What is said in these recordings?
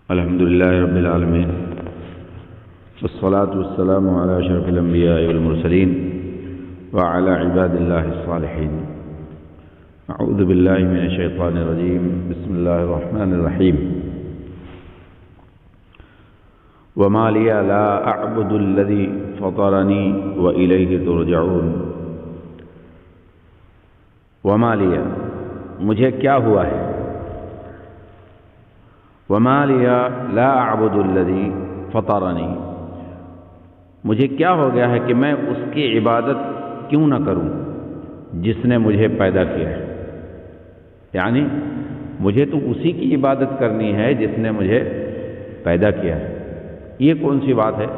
الحمد لله رب العالمين والصلاة والسلام على أشرف الأنبياء والمرسلين وعلى عباد الله الصالحين. أعوذ بالله من الشيطان الرجيم. بسم الله الرحمن الرحيم. وما لي لا أعبد الذي فطرني وإليه ترجعون. وما لي، مجھے کیا ہوا ہے؟ وما لي لا أعبد الذي فطرني، مجھے کیا ہو گیا ہے کہ میں اس کی عبادت کیوں نہ کروں جس نے مجھے پیدا کیا ہے. یعنی مجھے تو اسی کی عبادت کرنی ہے جس نے مجھے پیدا کیا ہے. یہ کون سی بات ہے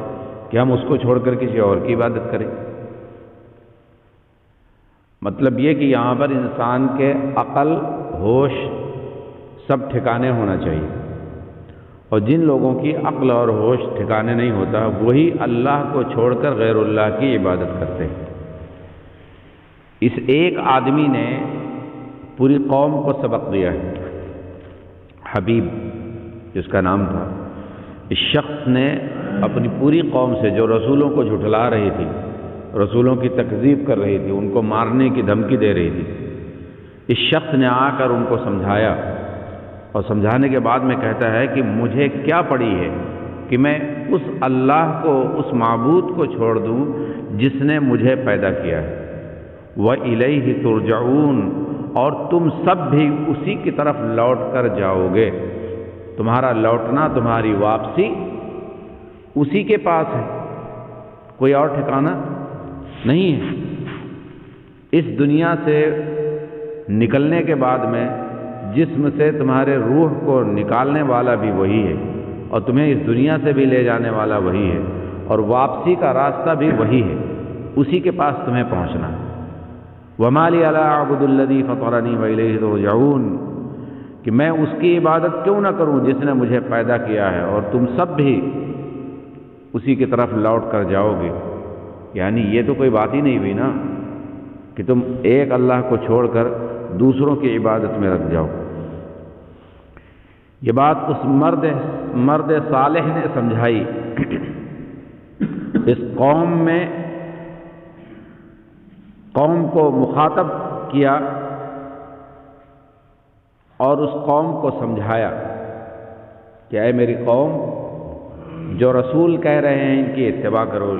کہ ہم اس کو چھوڑ کر کسی اور کی عبادت کریں؟ مطلب یہ کہ یہاں پر انسان کے عقل، ہوش سب ٹھکانے ہونا چاہیے، اور جن لوگوں کی عقل اور ہوش ٹھکانے نہیں ہوتا وہی اللہ کو چھوڑ کر غیر اللہ کی عبادت کرتے ہیں. اس ایک آدمی نے پوری قوم کو سبق دیا ہے. حبیب جس کا نام تھا، اس شخص نے اپنی پوری قوم سے جو رسولوں کو جھٹلا رہی تھی، رسولوں کی تکذیب کر رہی تھی، ان کو مارنے کی دھمکی دے رہی تھی، اس شخص نے آ کر ان کو سمجھایا، اور سمجھانے کے بعد میں کہتا ہے کہ مجھے کیا پڑی ہے کہ میں اس اللہ کو، اس معبود کو چھوڑ دوں جس نے مجھے پیدا کیا ہے. وَإِلَيْهِ تُرْجَعُونَ، اور تم سب بھی اسی کی طرف لوٹ کر جاؤ گے. تمہارا لوٹنا، تمہاری واپسی اسی کے پاس ہے، کوئی اور ٹھکانہ نہیں ہے. اس دنیا سے نکلنے کے بعد میں جسم سے تمہارے روح کو نکالنے والا بھی وہی ہے، اور تمہیں اس دنیا سے بھی لے جانے والا وہی ہے، اور واپسی کا راستہ بھی وہی ہے. اسی کے پاس تمہیں پہنچنا. وَمَا لِيَ لَا أَعْبُدُ الَّذِي فَطَرَنِي وَإِلَيْهِ تُرْجَعُونَ، کہ میں اس کی عبادت کیوں نہ کروں جس نے مجھے پیدا کیا ہے، اور تم سب بھی اسی کی طرف لوٹ کر جاؤ گے. یعنی یہ تو کوئی بات ہی نہیں ہوئی نا کہ تم ایک اللہ کو چھوڑ کر دوسروں کی عبادت میں لگ جاؤ. یہ بات اس مرد صالح نے سمجھائی. اس قوم کو مخاطب کیا اور اس قوم کو سمجھایا کہ اے میری قوم، جو رسول کہہ رہے ہیں ان کی اتباع کرو،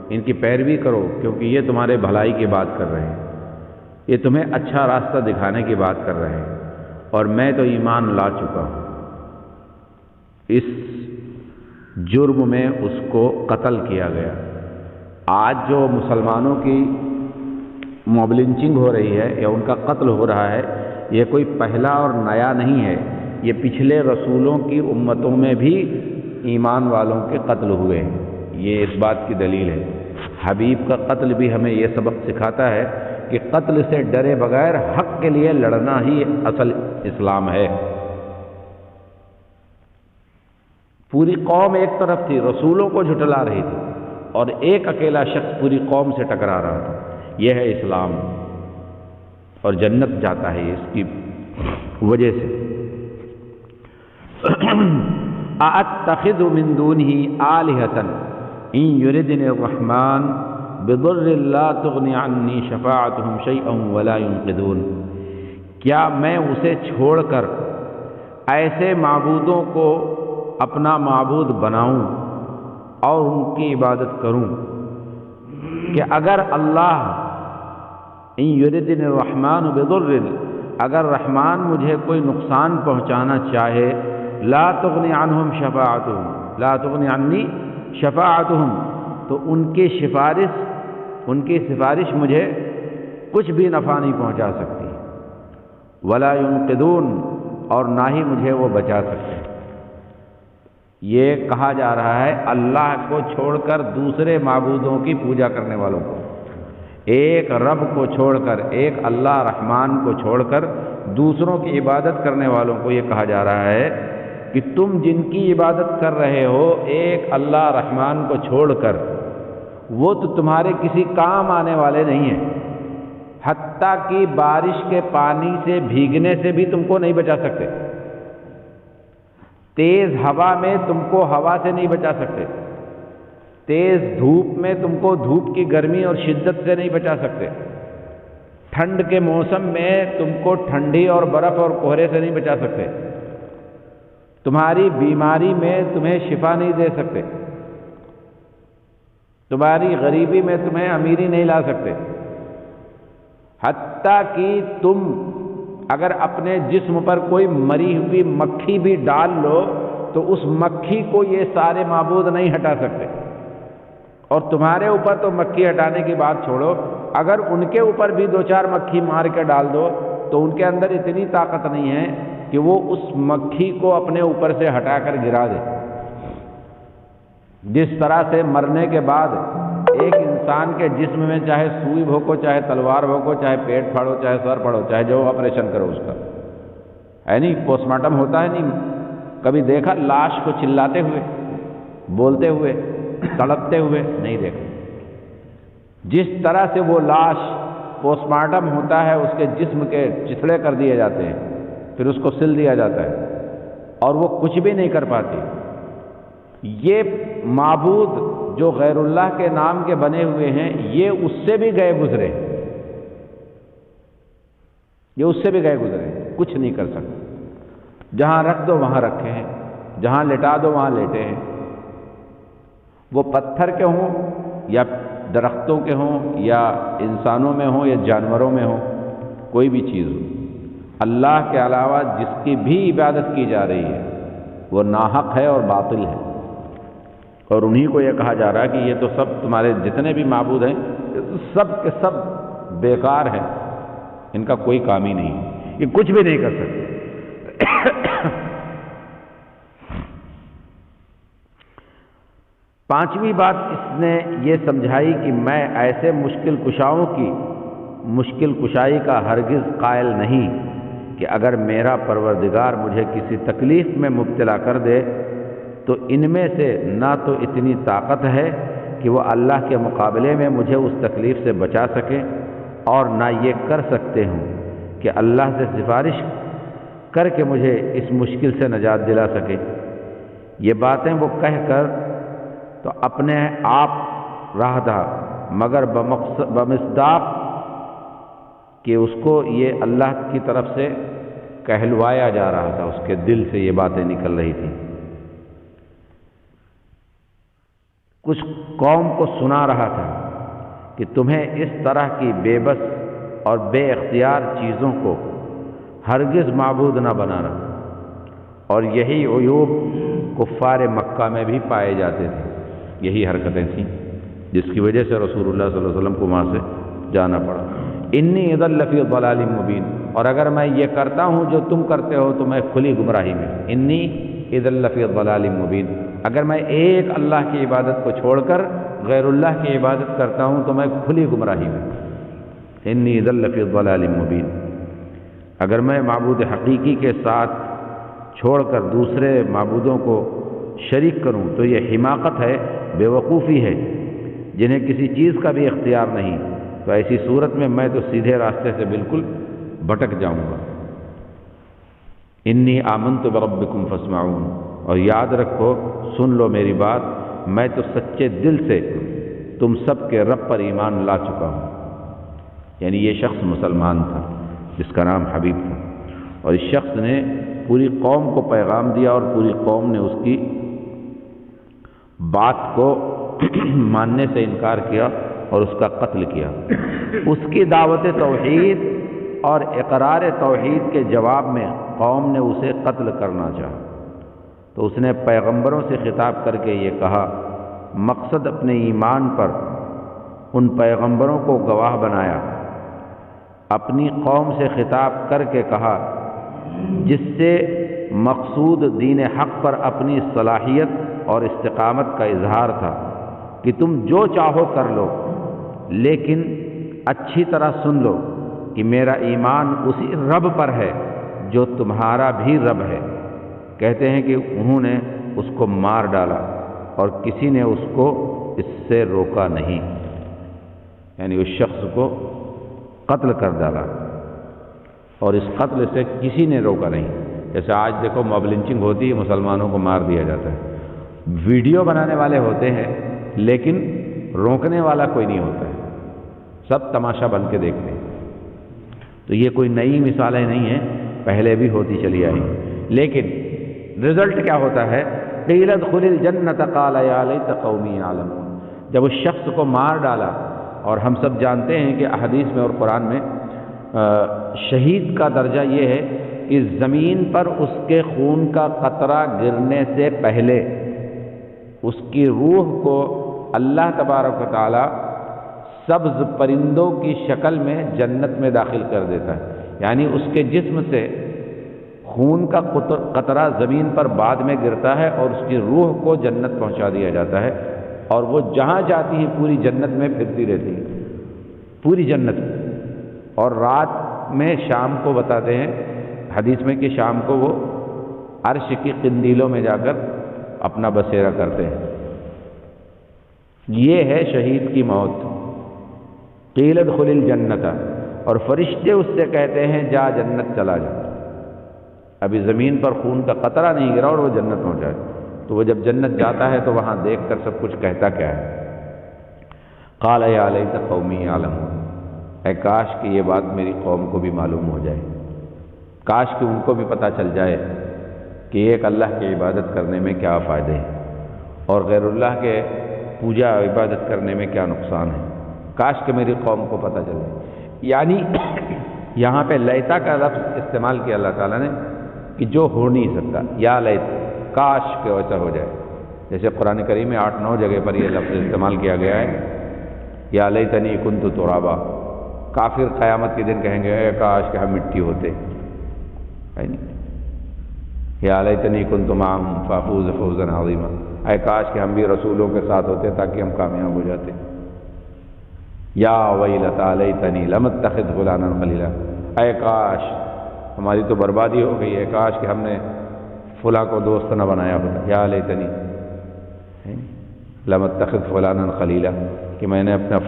ان کی پیروی کرو، کیونکہ یہ تمہارے بھلائی کی بات کر رہے ہیں، یہ تمہیں اچھا راستہ دکھانے کی بات کر رہے ہیں، اور میں تو ایمان لا چکا ہوں. اس جرم میں اس کو قتل کیا گیا. آج جو مسلمانوں کی موب لنچنگ ہو رہی ہے یا ان کا قتل ہو رہا ہے، یہ کوئی پہلا اور نیا نہیں ہے. یہ پچھلے رسولوں کی امتوں میں بھی ایمان والوں کے قتل ہوئے ہیں. یہ اس بات کی دلیل ہے. حبیب کا قتل بھی ہمیں یہ سبق سکھاتا ہے کہ قتل سے ڈرے بغیر حق کے لیے لڑنا ہی اصل اسلام ہے. پوری قوم ایک طرف تھی، رسولوں کو جھٹلا رہی تھی، اور ایک اکیلا شخص پوری قوم سے ٹکرا رہا تھا. یہ ہے اسلام، اور جنت جاتا ہے اس کی وجہ سے. أَأَتَّخِذُ مِن دُونِهِ آلِهَةً إِن يُرِدْنِ الرَّحْمَنُ بِضُرٍّ لَا تُغْنِ عَنِّي شَفَاعَتُهُمْ شَيْئًا وَلَا يُنقِذُونَ، کیا میں اسے چھوڑ کر ایسے معبودوں کو اپنا معبود بناؤں اور ان کی عبادت کروں کہ اگر اللہ ان یردن الرحمن بضر، اگر رحمان مجھے کوئی نقصان پہنچانا چاہے، لا تغنی عنہم شفاعتہم، لا تغنی عنی شفاعتہم، تو ان کی سفارش مجھے کچھ بھی نفع نہیں پہنچا سکتی. ولا ينقذون، اور نہ ہی مجھے وہ بچا سکتے. یہ کہا جا رہا ہے اللہ کو چھوڑ کر دوسرے معبودوں کی پوجا کرنے والوں کو. ایک رب کو چھوڑ کر، ایک اللہ رحمان کو چھوڑ کر دوسروں کی عبادت کرنے والوں کو یہ کہا جا رہا ہے کہ تم جن کی عبادت کر رہے ہو ایک اللہ رحمان کو چھوڑ کر، وہ تو تمہارے کسی کام آنے والے نہیں ہیں. حتیٰ کہ بارش کے پانی سے بھیگنے سے بھی تم کو نہیں بچا سکتے. تیز ہوا میں تم کو ہوا سے نہیں بچا سکتے، تیز دھوپ میں تم کو دھوپ کی گرمی اور شدت سے نہیں بچا سکتے، ٹھنڈ کے موسم میں تم کو ٹھنڈی اور برف اور کہرے سے نہیں بچا سکتے، تمہاری بیماری میں تمہیں شفا نہیں دے سکتے، تمہاری غریبی میں تمہیں امیری نہیں لا سکتے، حتیٰ کہ تم اگر اپنے جسم پر کوئی مری ہوئی مکھی بھی ڈال لو تو اس مکھی کو یہ سارے معبود نہیں ہٹا سکتے، اور تمہارے اوپر تو مکھی ہٹانے کی بات چھوڑو، اگر ان کے اوپر بھی دو چار مکھی مار کے ڈال دو تو ان کے اندر اتنی طاقت نہیں ہے کہ وہ اس مکھی کو اپنے اوپر سے ہٹا کر گرا دے۔ جس طرح سے مرنے کے بعد ایک انسان کے جسم میں چاہے سوئی بھوکو، چاہے تلوار بھوکو، چاہے پیٹ پھاڑو، چاہے سر پھاڑو، چاہے جو آپریشن کرو اس کا، ہے نہیں، پوسٹ مارٹم ہوتا ہے نہیں، کبھی دیکھا لاش کو چلاتے ہوئے، بولتے ہوئے، تڑپتے ہوئے؟ نہیں دیکھا۔ جس طرح سے وہ لاش پوسٹ مارٹم ہوتا ہے، اس کے جسم کے چتھڑے کر دیے جاتے ہیں، پھر اس کو سل دیا جاتا ہے اور وہ کچھ بھی نہیں کر پاتی۔ یہ معبود جو غیر اللہ کے نام کے بنے ہوئے ہیں، یہ اس سے بھی گئے گزرے، یہ اس سے بھی گئے گزرے، کچھ نہیں کر سکتے۔ جہاں رکھ دو وہاں رکھے ہیں، جہاں لٹا دو وہاں لیٹے ہیں، وہ پتھر کے ہوں یا درختوں کے ہوں یا انسانوں میں ہوں یا جانوروں میں ہوں، کوئی بھی چیز ہو، اللہ کے علاوہ جس کی بھی عبادت کی جا رہی ہے وہ ناحق ہے اور باطل ہے، اور انہی کو یہ کہا جا رہا ہے کہ یہ تو سب تمہارے جتنے بھی معبود ہیں سب کے سب بیکار ہیں، ان کا کوئی کام ہی نہیں، یہ کچھ بھی نہیں کر سکتے۔ پانچویں بات اس نے یہ سمجھائی کہ میں ایسے مشکل کشاؤں کی مشکل کشائی کا ہرگز قائل نہیں کہ اگر میرا پروردگار مجھے کسی تکلیف میں مبتلا کر دے تو ان میں سے نہ تو اتنی طاقت ہے کہ وہ اللہ کے مقابلے میں مجھے اس تکلیف سے بچا سکے، اور نہ یہ کر سکتے ہوں کہ اللہ سے سفارش کر کے مجھے اس مشکل سے نجات دلا سکے۔ یہ باتیں وہ کہہ کر تو اپنے آپ رہا تھا، مگر بمصداق کہ اس کو یہ اللہ کی طرف سے کہلوایا جا رہا تھا، اس کے دل سے یہ باتیں نکل رہی تھیں۔ کچھ قوم کو سنا رہا تھا کہ تمہیں اس طرح کی بے بس اور بے اختیار چیزوں کو ہرگز معبود نہ بنانا، اور یہی عیوب کفار مکہ میں بھی پائے جاتے تھے، یہی حرکتیں تھیں جس کی وجہ سے رسول اللہ صلی اللہ علیہ وسلم کو وہاں سے جانا پڑا۔ انی اذا لفی ضلال مبین، اور اگر میں یہ کرتا ہوں جو تم کرتے ہو تو میں کھلی گمراہی میں، انی اذا لفی ضلال مبین، اگر میں ایک اللہ کی عبادت کو چھوڑ کر غیر اللہ کی عبادت کرتا ہوں تو میں کھلی گمراہی میں، انی اذا لفی ضلال مبین، اگر میں معبود حقیقی کے ساتھ چھوڑ کر دوسرے معبودوں کو شریک کروں تو یہ حماقت ہے، بے وقوفی ہے، جنہیں کسی چیز کا بھی اختیار نہیں، تو ایسی صورت میں میں تو سیدھے راستے سے بالکل بھٹک جاؤں گا۔ انی آمنت بربکم فاسمعون، اور یاد رکھو، سن لو میری بات، میں تو سچے دل سے تم سب کے رب پر ایمان لا چکا ہوں۔ یعنی یہ شخص مسلمان تھا جس کا نام حبیب تھا، اور اس شخص نے پوری قوم کو پیغام دیا اور پوری قوم نے اس کی بات کو ماننے سے انکار کیا اور اس کا قتل کیا۔ اس کی دعوت توحید اور اقرار توحید کے جواب میں قوم نے اسے قتل کرنا چاہا، تو اس نے پیغمبروں سے خطاب کر کے یہ کہا، مقصد اپنے ایمان پر ان پیغمبروں کو گواہ بنایا، اپنی قوم سے خطاب کر کے کہا جس سے مقصود دین حق پر اپنی صلاحیت اور استقامت کا اظہار تھا، کہ تم جو چاہو کر لو، لیکن اچھی طرح سن لو کہ میرا ایمان اسی رب پر ہے جو تمہارا بھی رب ہے۔ کہتے ہیں کہ انہوں نے اس کو مار ڈالا اور کسی نے اس کو اس سے روکا نہیں، یعنی اس شخص کو قتل کر ڈالا اور اس قتل سے کسی نے روکا نہیں۔ جیسے آج دیکھو موب لنچنگ ہوتی ہے، مسلمانوں کو مار دیا جاتا ہے، ویڈیو بنانے والے ہوتے ہیں لیکن روکنے والا کوئی نہیں ہوتا ہے، سب تماشا بن کے دیکھتے ہیں۔ تو یہ کوئی نئی مثالیں نہیں ہیں، پہلے بھی ہوتی چلی آئی، لیکن رزلٹ کیا ہوتا ہے؟ قیل ادخل الجنۃ قال یا لیت قومی یعلمون۔ جب اس شخص کو مار ڈالا، اور ہم سب جانتے ہیں کہ احادیث میں اور قرآن میں شہید کا درجہ یہ ہے کہ زمین پر اس کے خون کا قطرہ گرنے سے پہلے اس کی روح کو اللہ تبارک و تعالی سبز پرندوں کی شکل میں جنت میں داخل کر دیتا ہے، یعنی اس کے جسم سے خون کا قطرہ زمین پر بعد میں گرتا ہے اور اس کی روح کو جنت پہنچا دیا جاتا ہے، اور وہ جہاں جاتی ہے پوری جنت میں پھرتی رہتی ہے، پوری جنت میں۔ اور رات میں شام کو بتاتے ہیں حدیث میں کہ شام کو وہ عرش کی قندیلوں میں جا کر اپنا بسیرا کرتے ہیں۔ یہ ہے شہید کی موت۔ قیل ادخل الجنۃ، اور فرشتے اس سے کہتے ہیں جا جنت چلا جا، ابھی زمین پر خون کا قطرہ نہیں گرا اور وہ جنت پہنچا ہے۔ تو وہ جب جنت جاتا ہے تو وہاں دیکھ کر سب کچھ کہتا کیا ہے؟ قال یا لیت قومی یعلمون، اے کاش کہ یہ بات میری قوم کو بھی معلوم ہو جائے، کاش کہ ان کو بھی پتہ چل جائے کہ ایک اللہ کی عبادت کرنے میں کیا فائدے ہیں اور غیر اللہ کے پوجا عبادت کرنے میں کیا نقصان ہے، کاش کہ میری قوم کو پتہ چلے۔ یعنی یہاں پہ لیتا کا لفظ استعمال کیا اللہ تعالیٰ نے کہ جو ہو نہیں سکتا، یا لیت، کاش کہ ایسا ہو جائے۔ جیسے قرآن کریم میں 8-9 جگہ پر یہ لفظ استعمال کیا گیا ہے، یا لیتنی کنت ترابا۔ کافر قیامت کے دن کہیں گے اے کاش کہ ہم مٹی ہوتے، ہے نہیں؟ یا لیتنی کنت معہم فافوز فوزا عظیما، اے کاش کہ ہم بھی رسولوں کے ساتھ ہوتے تاکہ ہم کامیاب ہو جاتے۔ یا ویلتا لیتنی لم اتخذ فلانا خلیلا، اے کاش ہماری تو بربادی ہو گئی ہے، کاش کہ ہم نے فلاں کو دوست نہ بنایا ہوتا۔ یا لیتنی لم اتخذ فلانا خلیلا، کہ میں نے اپنا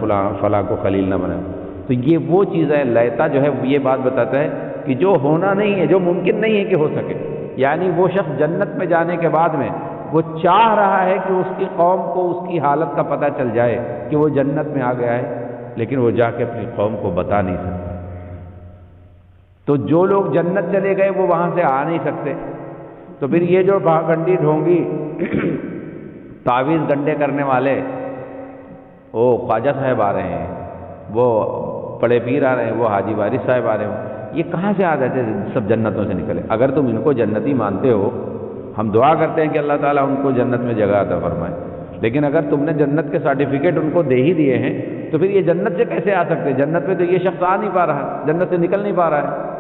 فلاں کو خلیل نہ بنایا۔ تو یہ وہ چیز ہے، لیتا جو ہے یہ بات بتاتا ہے کہ جو ہونا نہیں ہے، جو ممکن نہیں ہے کہ ہو سکے، یعنی وہ شخص جنت میں جانے کے بعد میں وہ چاہ رہا ہے کہ اس کی قوم کو اس کی حالت کا پتہ چل جائے کہ وہ جنت میں آ گیا ہے، لیکن وہ جا کے اپنی قوم کو بتا نہیں سکتا۔ تو جو لوگ جنت چلے گئے وہ وہاں سے آ نہیں سکتے، تو پھر یہ جو گنڈی ڈھونگی تعویذ گنڈے کرنے والے، وہ خواجہ صاحب آ رہے ہیں، وہ بڑے پیر آ رہے ہیں، وہ حاجی وارث صاحب آ رہے ہیں، یہ کہاں سے آ جاتے سب جنتوں سے نکلے؟ اگر تم ان کو جنتی مانتے ہو، ہم دعا کرتے ہیں کہ اللہ تعالیٰ ان کو جنت میں جگہ عطا فرمائے، لیکن اگر تم نے جنت کے سرٹیفکیٹ ان کو دے ہی دیے ہیں تو پھر یہ جنت سے کیسے آ سکتے؟ جنت میں تو یہ شخص آ نہیں پا رہا، جنت سے نکل نہیں پا رہا ہے۔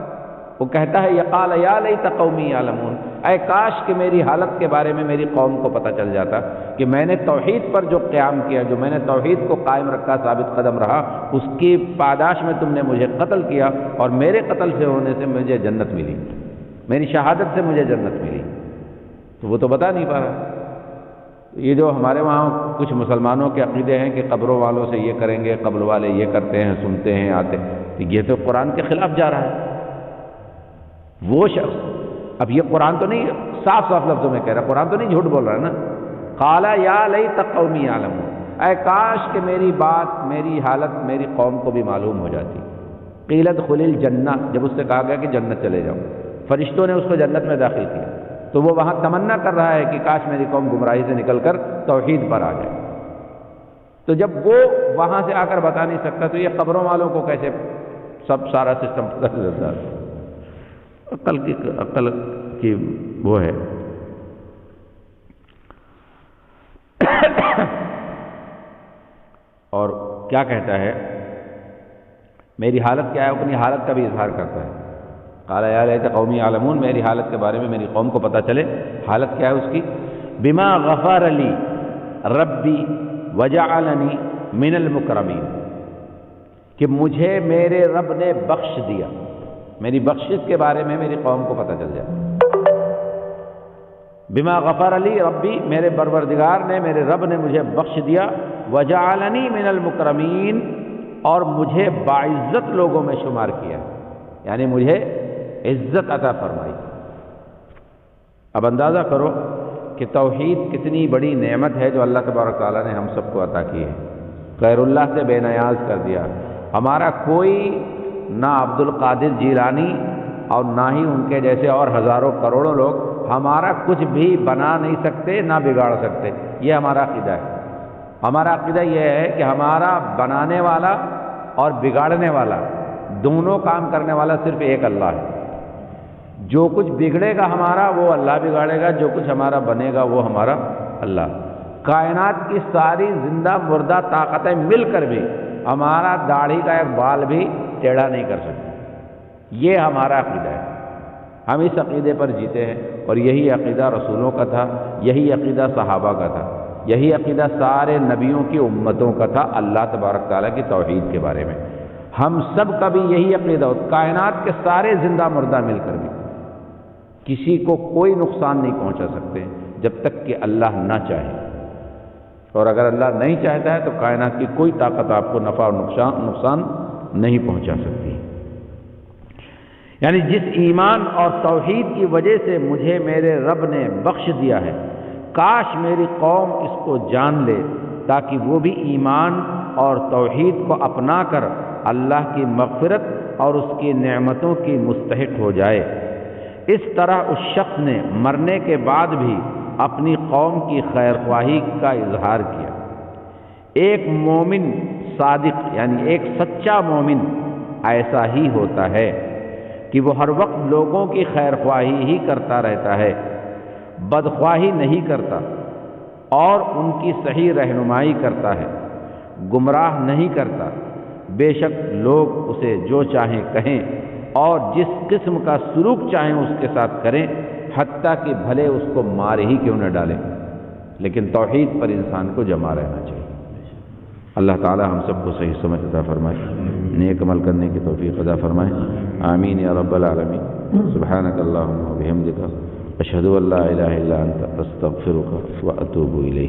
وہ کہتا ہے یقال یا لیت قومی یعلمون، اے کاش کہ میری حالت کے بارے میں میری قوم کو پتہ چل جاتا کہ میں نے توحید پر جو قیام کیا، جو میں نے توحید کو قائم رکھا، ثابت قدم رہا، اس کی پاداش میں تم نے مجھے قتل کیا اور میرے قتل سے ہونے سے مجھے جنت ملی، میری شہادت سے مجھے جنت ملی۔ تو وہ تو بتا نہیں پا رہا۔ یہ جو ہمارے وہاں کچھ مسلمانوں کے عقیدے ہیں کہ قبروں والوں سے یہ کریں گے، قبر والے یہ کرتے ہیں، سنتے ہیں، آتے ہیں، یہ تو قرآن کے خلاف جا رہا ہے۔ وہ شخص، اب یہ قرآن تو نہیں صاف صاف لفظوں میں کہہ رہا، قرآن تو نہیں جھوٹ بول رہا ہے نا۔ قال یا لیت قومی یعلمون، اے کاش کہ میری بات، میری حالت میری قوم کو بھی معلوم ہو جاتی۔ قیل ادخل الجنہ، جب اس سے کہا گیا کہ جنت چلے جاؤ، فرشتوں نے اس کو جنت میں داخل کیا، تو وہ وہاں تمنا کر رہا ہے کہ کاش میری قوم گمراہی سے نکل کر توحید پر آ جائے۔ تو جب وہ وہاں سے آ کر بتا نہیں سکتا تو یہ قبروں والوں کو کیسے سب سارا سسٹم پتہ چلتا ہے؟ عقل کی وہ ہے۔ اور کیا کہتا ہے، میری حالت کیا ہے، اپنی حالت کا بھی اظہار کرتا ہے۔ قال یا لیت قومی یعلمون، میری حالت کے بارے میں میری قوم کو پتہ چلے۔ حالت کیا ہے اس کی؟ بما غفر لی ربی وجعلنی من المکرمین، کہ مجھے میرے رب نے بخش دیا، میری بخشش کے بارے میں میری قوم کو پتہ چل جائے۔ بما غفر علی ربی، میرے پروردگار نے، میرے رب نے مجھے بخش دیا، وجعلنی من المکرمین، اور مجھے باعزت لوگوں میں شمار کیا، یعنی مجھے عزت عطا فرمائی۔ اب اندازہ کرو کہ توحید کتنی بڑی نعمت ہے جو اللہ تبارک تعالیٰ نے ہم سب کو عطا کی ہے، غیر اللہ سے بے نیاز کر دیا۔ ہمارا کوئی نہ عبد القادر جیلانی اور نہ ہی ان کے جیسے اور ہزاروں کروڑوں لوگ ہمارا کچھ بھی بنا نہیں سکتے نہ بگاڑ سکتے، یہ ہمارا عقیدہ ہے۔ ہمارا عقیدہ یہ ہے کہ ہمارا بنانے والا اور بگاڑنے والا دونوں کام کرنے والا صرف ایک اللہ ہے۔ جو کچھ بگڑے گا ہمارا وہ اللہ بگاڑے گا، جو کچھ ہمارا بنے گا وہ ہمارا اللہ۔ کائنات کی ساری زندہ مردہ طاقتیں مل کر بھی ہمارا داڑھی کا ایک بال بھی ٹیڑھا نہیں کر سکتے، یہ ہمارا عقیدہ ہے۔ ہم اس عقیدے پر جیتے ہیں، اور یہی عقیدہ رسولوں کا تھا، یہی عقیدہ صحابہ کا تھا، یہی عقیدہ سارے نبیوں کی امتوں کا تھا اللہ تبارک تعالیٰ کی توحید کے بارے میں۔ ہم سب کا بھی یہی عقیدہ، کائنات کے سارے زندہ مردہ مل کر بھی کسی کو کوئی نقصان نہیں پہنچا سکتے جب تک کہ اللہ نہ چاہے، اور اگر اللہ نہیں چاہتا ہے تو کائنات کی کوئی طاقت آپ کو نفع اور نقصان نہیں پہنچا سکتی۔ یعنی جس ایمان اور توحید کی وجہ سے مجھے میرے رب نے بخش دیا ہے، کاش میری قوم اس کو جان لے تاکہ وہ بھی ایمان اور توحید کو اپنا کر اللہ کی مغفرت اور اس کی نعمتوں کی مستحق ہو جائے۔ اس طرح اس شخص نے مرنے کے بعد بھی اپنی قوم کی خیر خواہی کا اظہار کیا۔ ایک مومن صادق یعنی ایک سچا مومن ایسا ہی ہوتا ہے کہ وہ ہر وقت لوگوں کی خیر خواہی ہی کرتا رہتا ہے، بدخواہی نہیں کرتا، اور ان کی صحیح رہنمائی کرتا ہے، گمراہ نہیں کرتا۔ بے شک لوگ اسے جو چاہیں کہیں اور جس قسم کا سلوک چاہیں اس کے ساتھ کریں، حتیٰ کہ بھلے اس کو مار ہی کیوں نہ ڈالیں، لیکن توحید پر انسان کو جمع رہنا چاہیے۔ اللہ تعالی ہم سب کو صحیح سمجھ عطا فرمائے، نیک عمل کرنے کی توفیق عطا فرمائے، آمین یا رب العالمین۔ سبحانک اللہم و بحمدک، اشہد ان لا الہ الا انت، استغفرک و اتوب الیک۔